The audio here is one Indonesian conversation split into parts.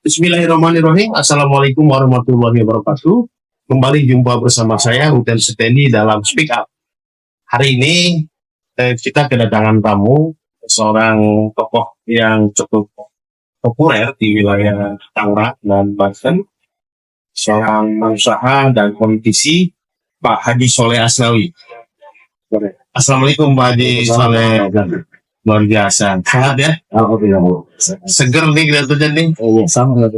Bismillahirrahmanirrahim. Assalamualaikum warahmatullahi wabarakatuh. Kembali jumpa bersama saya Uten Suteni dalam Speak Up. Hari ini kita kedatangan tamu, seorang tokoh yang cukup populer di wilayah Tangerang dan Banten, seorang pengusaha dan politisi, Pak Haji Soleh Asnawi. Assalamualaikum Pak Haji Soleh. Luar biasa, sehat ya? Alhamdulillah. Seger nih kelihatannya nih. Sama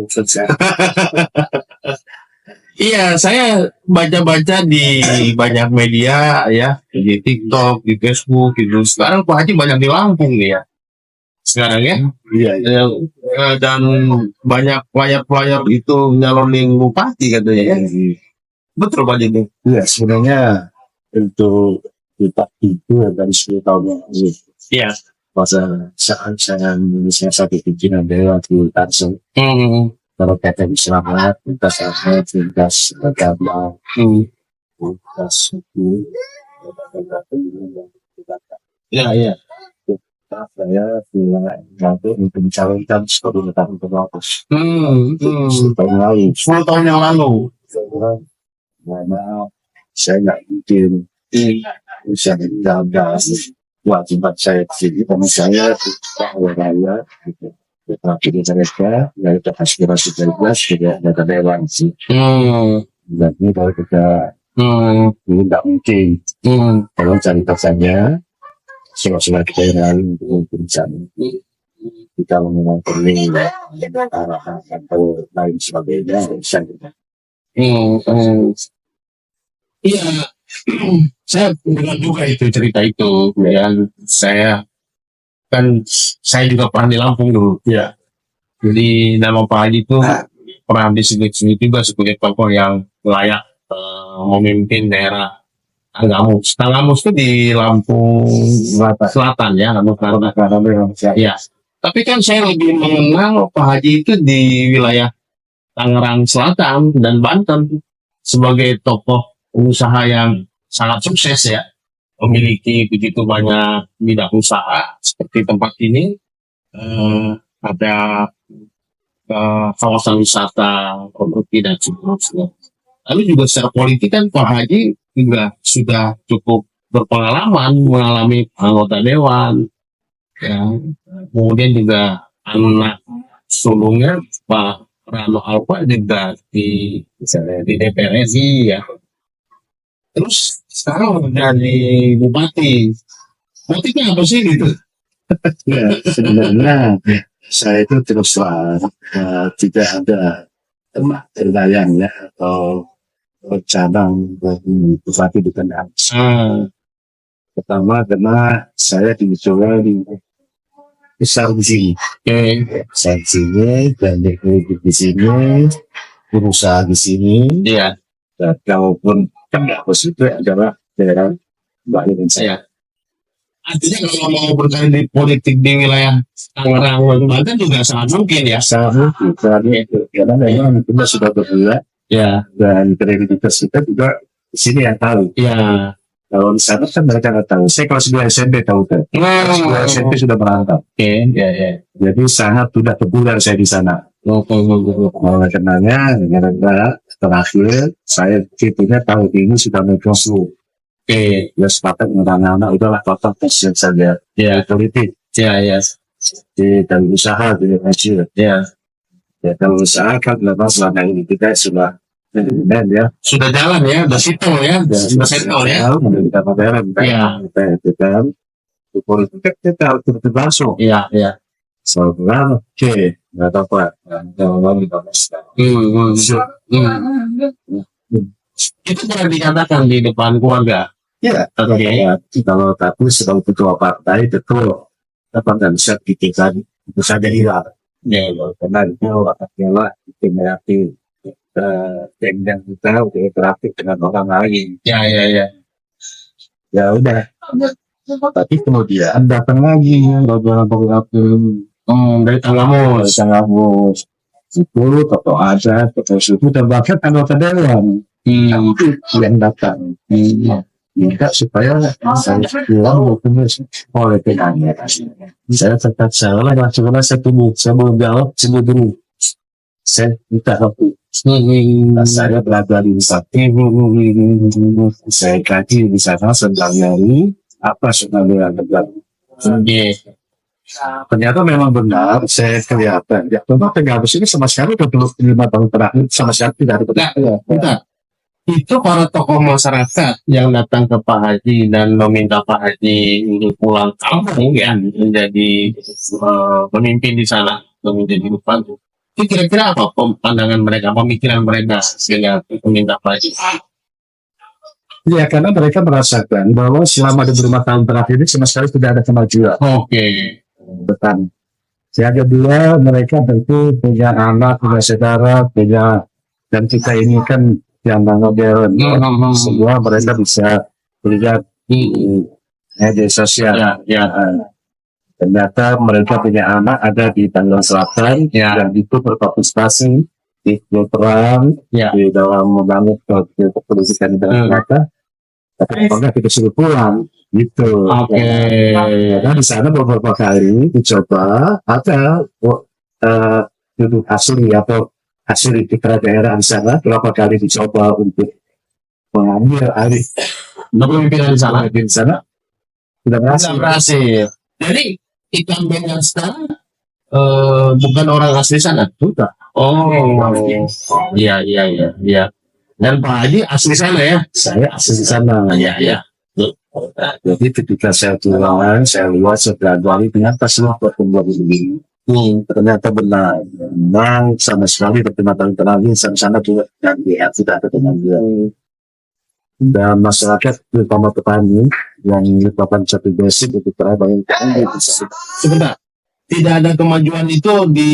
Iya, saya baca-baca di banyak media ya, di TikTok, di Facebook, gitu. Sekarang Pak Haji banyak di Lampung nih ya. Sekarang ya. Iya. Dan banyak pelayar-pelayar itu nyalonin bupati katanya ya. Betul Pak Haji? Iya, sebenarnya untuk bupati itu dari 10 tahun yang lalu. Iya. Masa saat saya satu pimpinan dewan di Tangsel. Kalau kata di Selamat, lintas Ahmed, lintas agama, lintas suku, Iya. saya nanti untuk mencalonkan 10 tahun ke atas. 10 tahun lalu. 10 tahun yang lalu. Karena saya nggak mungkin bisa menjaga kewajiban saya di sini, karena saya bahwa raya gitu. Tetapi di mereka, yaitu aspirasi bebas, tidak ada dewan sih. Jadi kalau kita ini tidak mungkin. Kalau cari saja, selama kita yang lain untuk berencana. Kita memang perlu arahan atau lain sebagainya, bisa kita. Iya, saya dengar juga itu cerita itu. Yang saya juga pernah di Lampung dulu. Ya. Jadi nama Pak Haji itu pernah disebut juga sebagai tokoh yang layak memimpin daerah Tanggamus. Tanggamus itu di Lampung Selatan ya, Lampung Selatan. Ya. Tapi kan saya lebih mengenal Pak Haji itu di wilayah Tangerang Selatan dan Banten sebagai tokoh usaha yang sangat sukses ya, memiliki begitu banyak bidang usaha seperti tempat ini, ada kawasan wisata, properti dan seterusnya. Lalu juga secara politik kan Pak Haji juga sudah cukup berpengalaman, mengalami anggota dewan, ya. Kemudian juga anak sulungnya Pak Rano Alfa juga di DPR RI ya. Terus sekarang jadi bupati. Motifnya apa sih gitu? Ya, sebenarnya saya itu terus terang tidak ada terbayang ya atau cabang bagi bupati di Kendal. Pertama karena saya dicoba di besar di sini. Saya di sini dan di sini, berusaha di sini. Iya. Dan kalaupun Kendal itu adalah daerah Bali dan saya. Artinya kalau mau berkarir di politik di wilayah Tangerang dan Banten juga sangat mungkin ya. Sangat mungkin karena memang kita sudah berdua ya, dan kredibilitas kita juga di sini yang tahu. Ya. Kalau di sana kan mereka nggak tahu. Saya kelas 2 SMP tahu kan. Kelas 2 SMP sudah merantau. Ya. Jadi sangat sudah populer saya di sana. Kenanya gara-gara terakhir saya kitunya tahun ini sudah mengkonsum. Ya sepakat dengan anak-anak udahlah total passion saja. Ya politik. Ya. Di dalam usaha di hasil. Ya kalau usaha kan memang selama ini kita sudah ya sudah jalan ya, sudah settle ya, sudah settle ya. Kita modern kita politik kita harus berlangsung. Iya. Sebenarnya nggak tahu apa. Itu pernah dikatakan di depan keluarga. Ya, kalau tapi sebagai ketua partai itu dapat dan bisa ditingkatkan itu saja hilang. Ya, karena itu adalah interaktif dengan kita untuk interaktif dengan orang lain. Ya. Ya udah. Tapi kemudian datang lagi beberapa dari Tanggamus. Itu tokoh adat, tokoh suku dan bahkan anggota dewan yang datang. Minta supaya saya pulang maupun oleh penanya. Saya tetap salah langsung saya tunggu, saya mau jawab dulu. saya minta waktu. Nah, saya berada di Wisata, saya kaji di sana sedang nyari apa sebenarnya yang terjadi. Ternyata memang benar, saya kelihatan. Ya, memang Tegabus ini sama sekali udah 25 tahun terakhir sama sekali tidak ada Nah, bentar. Itu para tokoh masyarakat yang datang ke Pak Haji dan meminta Pak Haji untuk pulang kampung ya menjadi pemimpin di sana, menjadi bupati. Itu kira-kira apa pandangan mereka, pemikiran mereka sehingga meminta Pak Haji? Ya, karena mereka merasakan bahwa selama 25 tahun terakhir ini sama sekali tidak ada kemajuan. Oke. Betul. Yang kedua, mereka tentu punya anak, punya saudara, punya, dan kita ini kan yang modern. Semua mereka bisa melihat di media sosial. Ternyata mereka punya anak ada di Tangerang Selatan, dan itu berpartisipasi di perang, di dalam membangun kepolisian di Tangerang Selatan. Tapi apakah kita suruh pulang gitu. Karena di sana beberapa kali dicoba ada duduk asli atau asli di daerah di sana beberapa kali dicoba untuk mengambil alih Pemimpinan di sana tidak berhasil. Jadi incumbent yang sekarang bukan orang asli sana. Sudah. Iya. Dan Pak Haji asli sana ya? Saya asli sana. Iya. Jadi ketika saya pulang, saya lihat setelah 2 hari ternyata semua pertumbuhan begini. Ternyata benar. Memang sama sekali 25 tahun terakhir sana juga tidak ada kemajuan. Dan masyarakat terutama petani yang merupakan satu basic untuk banyak sebentar. Tidak ada kemajuan itu di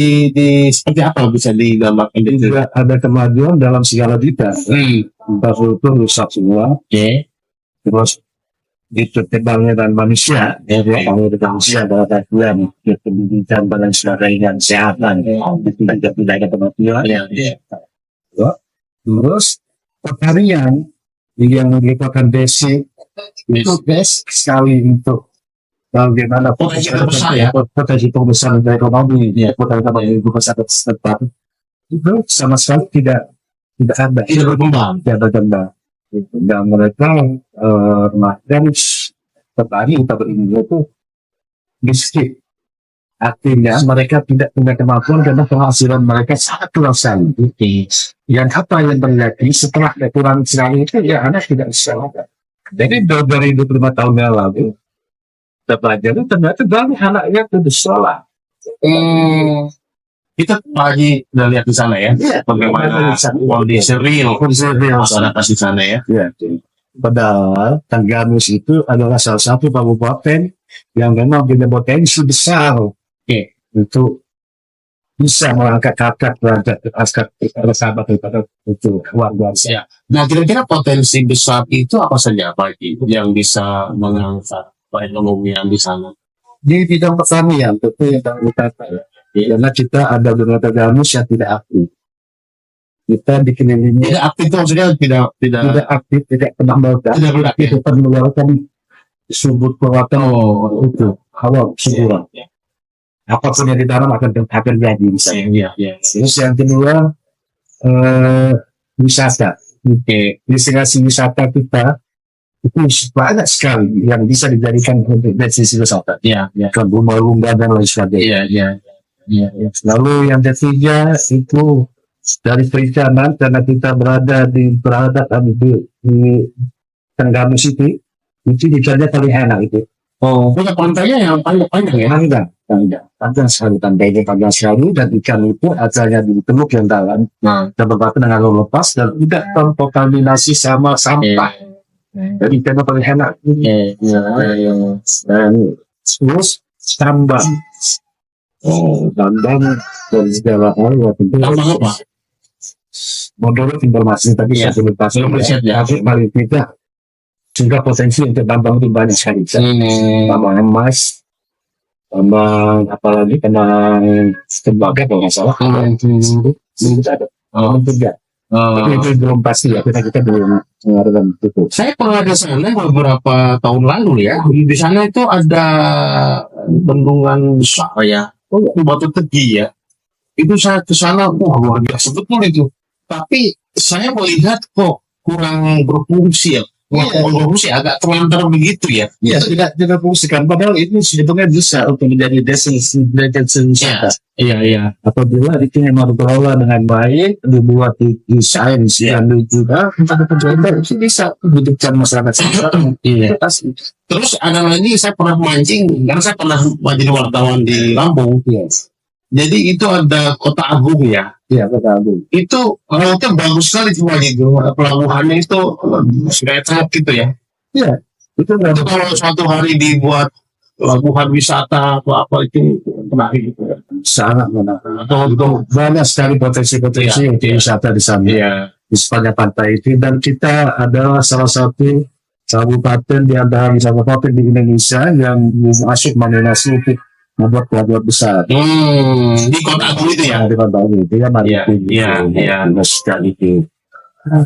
seperti apa bisa digambarkan? Tidak ada kemajuan dalam segala bidang. Entah itu rusak semua. Terus itu tebangnya dan manusia. Manusia adalah bagian pendidikan dan sebagainya, kesehatan. Tidak ada kemajuan. Terus pertanian yang merupakan basic itu best sekali untuk bagaimana potensi terbesar untuk ekonomi, potensi terbesar setempat itu sama sekali tidak berkembang. Dan mereka dan petani itu miskin. Artinya mereka tidak punya kemampuan karena penghasilan mereka sangat kurang sekali. Yang apa yang terjadi setelah kurang sekali itu ya anak tidak bisa. Jadi dari 25 tahun yang lalu kita pelajari ternyata banyak anaknya itu di sekolah. Kita pagi udah lihat di sana ya, bagaimana kondisi real masyarakat di sana ya. Padahal Tanggamus itu adalah salah satu kabupaten yang memang punya potensi besar untuk bisa mengangkat kakak derajat sahabat daripada itu luar biasa. Nah, kira-kira potensi besar itu apa saja Pak yang bisa mengangkat ekonomian di sana? Di bidang pertanian tentu yang utama ya. Karena kita ada beberapa Tanggamus yang tidak aktif. Kita dikelilingi tidak aktif itu maksudnya tidak aktif, tidak pernah melakukan, tidak pernah melakukan sumber perawatan itu awal suburan. Apapun yang ditanam akan jadi misalnya. Terus yang kedua wisata. Destinasi wisata kita itu banyak sekali yang bisa dijadikan untuk destinasi wisata. Kan rumah-rumah dan lain sebagainya. Lalu yang ketiga itu dari perikanan, karena kita berada di Tanggamus itu ikannya paling enak itu. Punya pantainya yang panjang ya? Panjang sekali, pantainya panjang sekali, dan ikan itu asalnya di teluk yang dalam dan berbatu dengan lepas dan tidak terkontaminasi sama sampah. Jadi ikannya paling enak. Dan terus tambang. Tambang dan segala hal. Tambang apa? Menurut informasi tadi saya belum pasti, tapi paling tidak juga potensi untuk tambang itu banyak sekali. Tambang emas, tambang apalagi tambang tembaga kalau nggak salah. Tapi itu belum pasti ya, kita belum mengadakan itu. Saya pernah ke sana beberapa tahun lalu ya. Di sana itu ada bendungan besar ya, batu tegi ya. Itu saya ke sana, wah luar biasa betul itu. Tapi saya melihat kok kurang berfungsi ya. Wah, Iya. kurang berfungsi, agak terlantar begitu ya. Iya, tidak fungsikan. Padahal itu sebetulnya bisa untuk menjadi destinasi wisata. Iya. Apabila itu memang dikelola dengan baik, dibuat di desain yang juga untuk tujuan itu bisa menghidupkan masyarakat sekitar. Iya. Itu pasti. Terus ada lagi saya pernah mancing, karena saya pernah menjadi wartawan di Lampung. Iya, Jadi itu ada Kota Agung ya. iya, betul. Itu lautnya bagus sekali cuma gitu. Pelabuhannya itu sangat gitu ya. Iya, itu Itu memang kalau suatu hari dibuat pelabuhan wisata atau apa itu menarik gitu ya. sangat menarik. Atau untuk Banyak sekali potensi-potensi Iya, untuk iya. wisata di sana. Iya. Di sepanjang pantai itu, dan kita adalah salah satu kabupaten di antara kabupaten di Indonesia yang masuk nominasi untuk membuat pelabuhan besar. Di Kota Agung itu ya. Di kota itu ya maritim, Iya. sekali itu.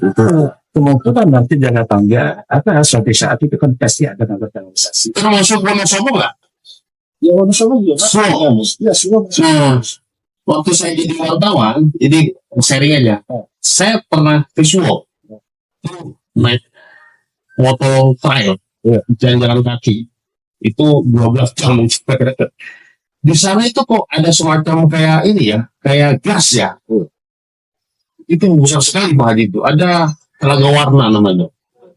Itu kemungkinan nanti jangka panjang apa suatu saat itu kan pasti akan ada transaksi. Termasuk Wonosobo nggak? Ya Wonosobo juga. Semua. Ya semua. Waktu saya jadi wartawan, jadi sharing aja. Saya pernah ke Suwo, naik motor trail, Iya. jalan-jalan kaki. Itu 12 jam. Di sana itu kok ada semacam kayak ini ya, kayak gas ya. Itu besar sekali Pak Haji itu. Ada telaga warna namanya.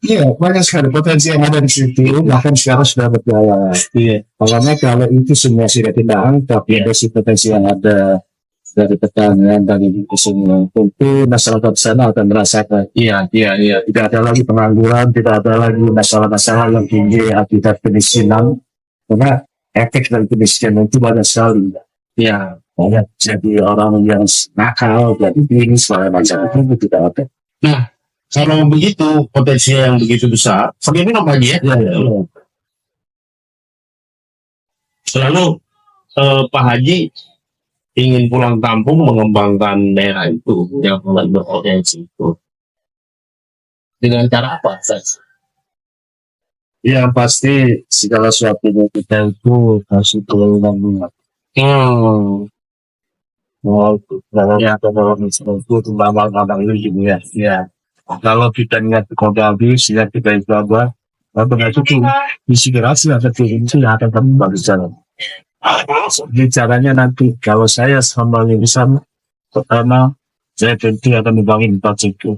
Iya, banyak sekali potensi yang ada di situ. Bahkan sekarang sudah berjalan. Iya. Makanya kalau itu semua sudah tidak angkat, ada si potensi yang ada dari pertanian dan itu semua. Tentu masyarakat sana akan merasakan. Iya. Tidak ada lagi pengangguran, tidak ada lagi masalah-masalah yang tinggi akibat kemiskinan. Karena efek dari kemiskinan itu banyak sekali. Iya. Banyak jadi orang yang nakal, jadi ini segala macam itu tidak ada. Nah, kalau begitu potensi yang begitu besar, sampai minum Pak Haji ya. Ya. Selalu Pak Haji ingin pulang kampung mengembangkan daerah itu yang berpotensi itu. Dengan cara apa, Sas? Yang pasti segala sesuatunya kita itu kasih perlindungan minat. Kalau itu tembang-tembang itu juga ya. Kalau kita niat kode habis, ya kita itu apa? Apa itu inspirasi atau itu yang akan kami bagus jalan. Bicaranya nanti kalau saya sama yang bisa pertama saya tentu akan membangun empat itu.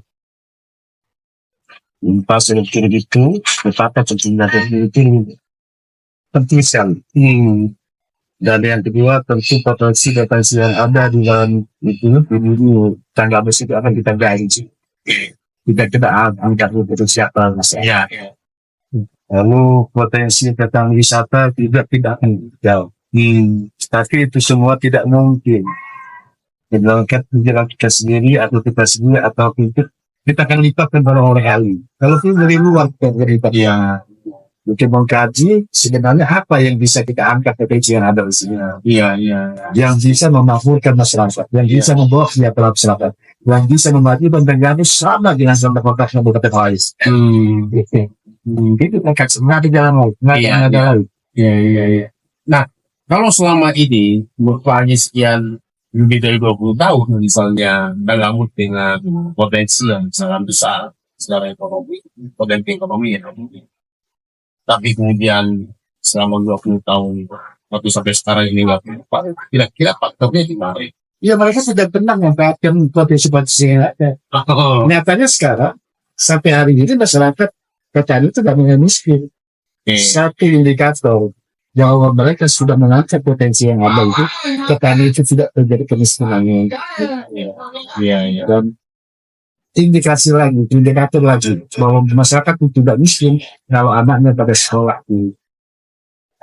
Pas elektrik itu, betapa tentunya itu penting sekali. Dan yang kedua tentu potensi yang ada di dalam itu tangga besi itu akan kita gali. Kita angkat itu siapa misalnya. Lalu potensi tentang wisata tidak akan jauh. Tapi itu semua tidak mungkin. Melainkan pikiran kita sendiri atau kita akan lipatkan orang-orang ahli. Kalau itu dari luar kita lipat. Ya. Mungkin mengkaji sebenarnya apa yang bisa kita angkat potensi yang ada di sini. Iya. Yang bisa memakmurkan masyarakat, yang bisa membawa kesejahteraan masyarakat, yang bisa memajukan negara sama dengan sama konteks Kabupaten Faiz. Itu mereka semua di dalam Iya. Nah, kalau selama ini Pak Haji sekian lebih dari 20 tahun misalnya dalam dengan potensi yang sangat besar secara ekonomi, potensi ekonomi ya. Tapi kemudian selama 20 tahun waktu sampai sekarang ini nggak kira-kira faktornya gimana? Ya mereka sudah pernah memanfaatkan potensi-potensi yang ada. Nyatanya sekarang sampai hari ini masyarakat petani itu tidak menjadi miskin. Satu indikator bahwa mereka sudah mengangkat potensi yang ada itu, petani itu tidak terjadi kemiskinan. Iya. Dan indikator lagi bahwa masyarakat itu tidak miskin kalau anaknya pada sekolah di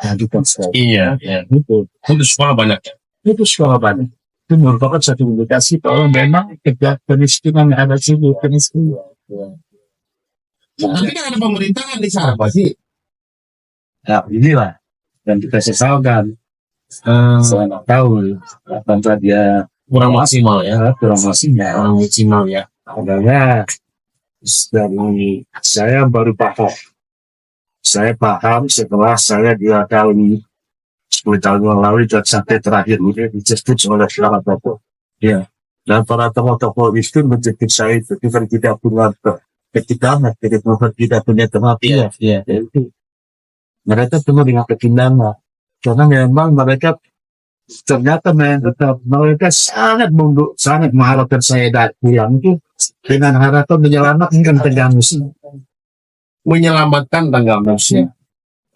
lanjutkan sekolah. Iya. Itu sekolah banyak. Itu sekolah banyak. Itu merupakan satu indikasi bahwa memang kemiskinan yang ada di sini kemiskinan. Tapi kan ada pemerintahan di sana Pak sih. Nah inilah yang kita sesalkan. Selama tahun tanpa dia Kurang maksimal ya. kurang maksimal ya. Adanya dari saya baru paham. Saya paham setelah saya 2 tahun 10 tahun yang lalu dan sampai terakhir ini disebut oleh Selamat Pokok. Ya. Dan para tokoh-tokoh itu menjepit saya itu bukan tidak punya ketegangan, tidak punya kematian. Iya. Itu mereka penuh dengan kekinangan karena memang mereka ternyata mereka sangat mengharapkan saya pulang itu dengan harapan menyelamatkan Tenggamus. Menyelamatkan Tenggamus.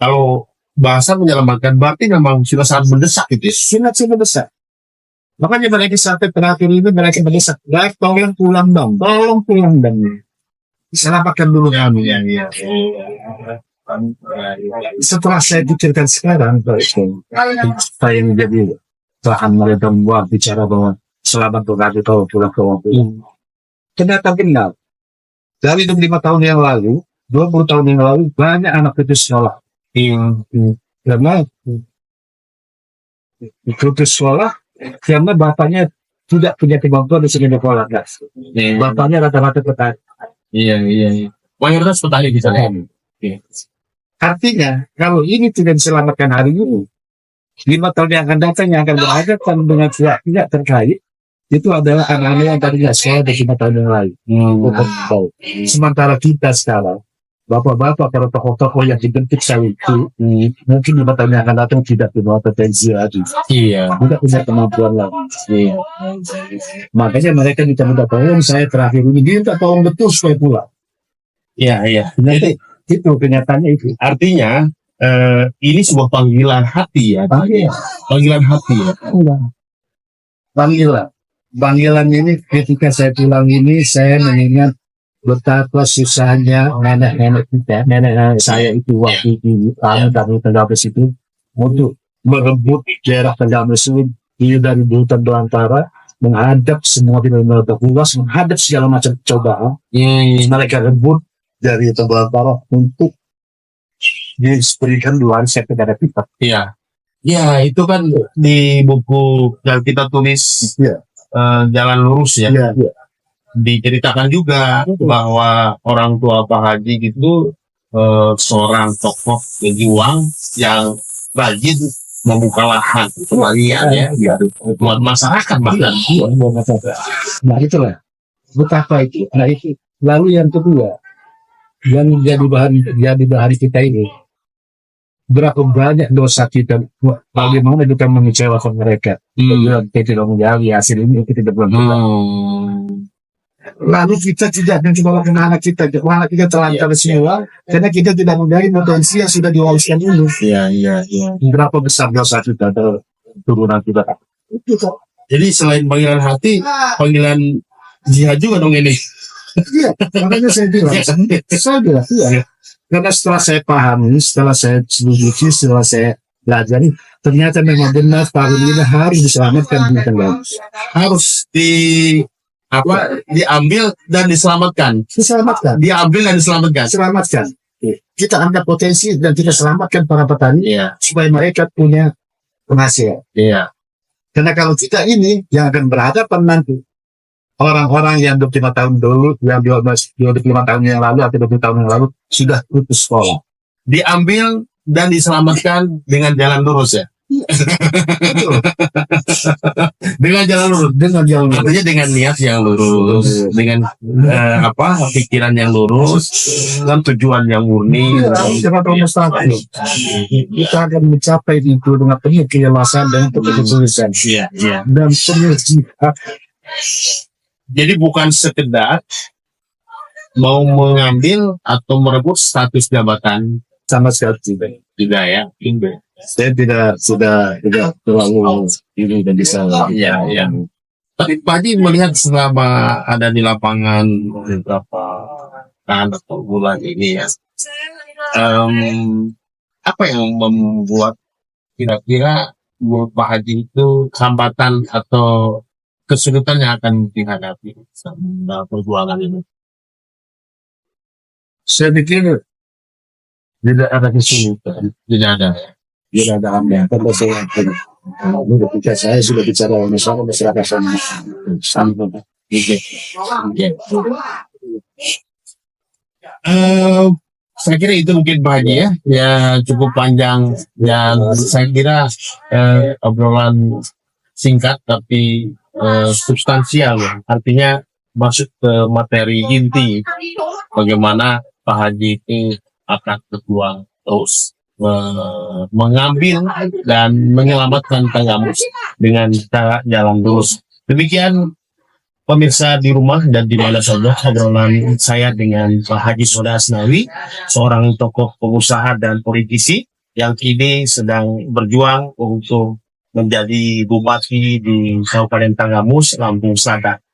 Kalau bahasa menyelamatkan berarti memang sudah sangat mendesak gitu ya. Sangat mendesak. Makanya mereka sampai terakhir itu mereka mendesak, tolong pulang dong, selamatkan dulu kami. Iya. Setelah saya pikirkan sekarang, saya menjadi bahan mereka membuat bicara bahwa selamat berkati kalau pulang ke waktu ini. Ternyata benar. Dari 25 tahun yang lalu, 20 tahun yang lalu, banyak anak putus sekolah. Karena putus sekolah, karena bapaknya tidak punya kemampuan di segi sekolah. Bapaknya rata-rata petani. Iya. Mayoritas petani di sana. Artinya, kalau ini tidak diselamatkan hari ini, 5 tahun yang akan datang yang akan berhadapan dengan pihak terkait, itu adalah anak-anak yang tadinya sekolah dari 5 tahun yang lalu. Sementara kita sekarang, bapak-bapak, para tokoh-tokoh yang dibentuk saya itu, mungkin 5 tahun yang akan datang tidak punya potensi lagi. Iya. Tidak punya kemampuan lagi. Makanya mereka minta tolong saya terakhir ini, dia minta tolong betul supaya pulang. Iya. Jadi, itu kenyataannya itu. Artinya ini sebuah panggilan hati ya. Panggilan hati ya. Panggilan ini ketika saya pulang ini saya mengingat betapa susahnya nenek-nenek kita, nenek saya itu waktu di dari Tenggamus itu untuk merebut daerah Tenggamus itu dari hutan belantara, menghadap semua benar-benar terluas, menghadap segala macam cobaan. Mereka rebut dari hutan belantara untuk diberikan warisan kepada kita. Iya. Ya, itu kan di buku yang kita tulis Jalan Lurus ya. Iya. Diceritakan juga bahwa orang tua Pak Haji gitu seorang tokoh pejuang yang rajin membuka lahan kembalian ya buat masyarakat bahkan. Nah itulah betapa itu. Nah itu. Lalu yang kedua yang jadi bahan kita ini, berapa banyak dosa kita, bagaimana kita mengecewakan mereka. Kita tidak menjadi hasil ini, kita tidak berbuat. Lalu kita tidak mencoba anak kita terlantar semua, karena kita tidak menjadi potensi yang sudah diwariskan dulu. Iya. Berapa besar dosa kita turunan kita. Jadi selain panggilan hati, panggilan jihad juga dong ini. Iya, makanya saya bilang, iya. Karena setelah saya pahami, setelah saya selidiki, setelah saya pelajari, ternyata memang benar tahun ini harus diselamatkan di Tenggamus. Harus diambil dan diselamatkan. Diambil dan diselamatkan. Kita ambil potensi dan kita selamatkan para petani supaya mereka punya penghasilan. Iya. Karena kalau kita ini yang akan berhadapan nanti orang-orang yang 25 tahun dulu, yang 25 tahun yang lalu atau 20 tahun yang lalu sudah putus sekolah. Diambil dan diselamatkan dengan jalan lurus ya. Dengan jalan lurus. Artinya dengan niat yang lurus, dengan pikiran yang lurus, dan tujuan yang murni. Kita akan mencapai itu dengan penuh keikhlasan dan ketulusan. Dan penuh jihad. Jadi bukan sekedar mau mengambil atau merebut status jabatan sama sekali tidak ya. Saya tidak terlalu ini dan bisa. Iya. Tapi Pak Haji melihat selama ada di lapangan beberapa atau bulan ini ya, apa yang membuat kira-kira Pak Haji itu hambatan atau kesulitan yang akan dihadapi dalam perjuangan ini? Saya pikir tidak ada kesulitan. Tidak ada hambatan. Karena ketika saya sudah bicara sama masyarakat sama. Saya kira itu mungkin Pak Haji ya cukup panjang dan saya kira obrolan singkat tapi substansial ya. Artinya masuk ke materi inti bagaimana Pak Haji itu akan berjuang terus mengambil dan menyelamatkan Tanggamus dengan cara jalan lurus. Demikian pemirsa di rumah dan di mana saja obrolan saya dengan Pak Haji Sodha Asnawi, seorang tokoh pengusaha dan politisi yang kini sedang berjuang untuk menjadi bupati di Kabupaten Tanggamus, Lampung Selatan.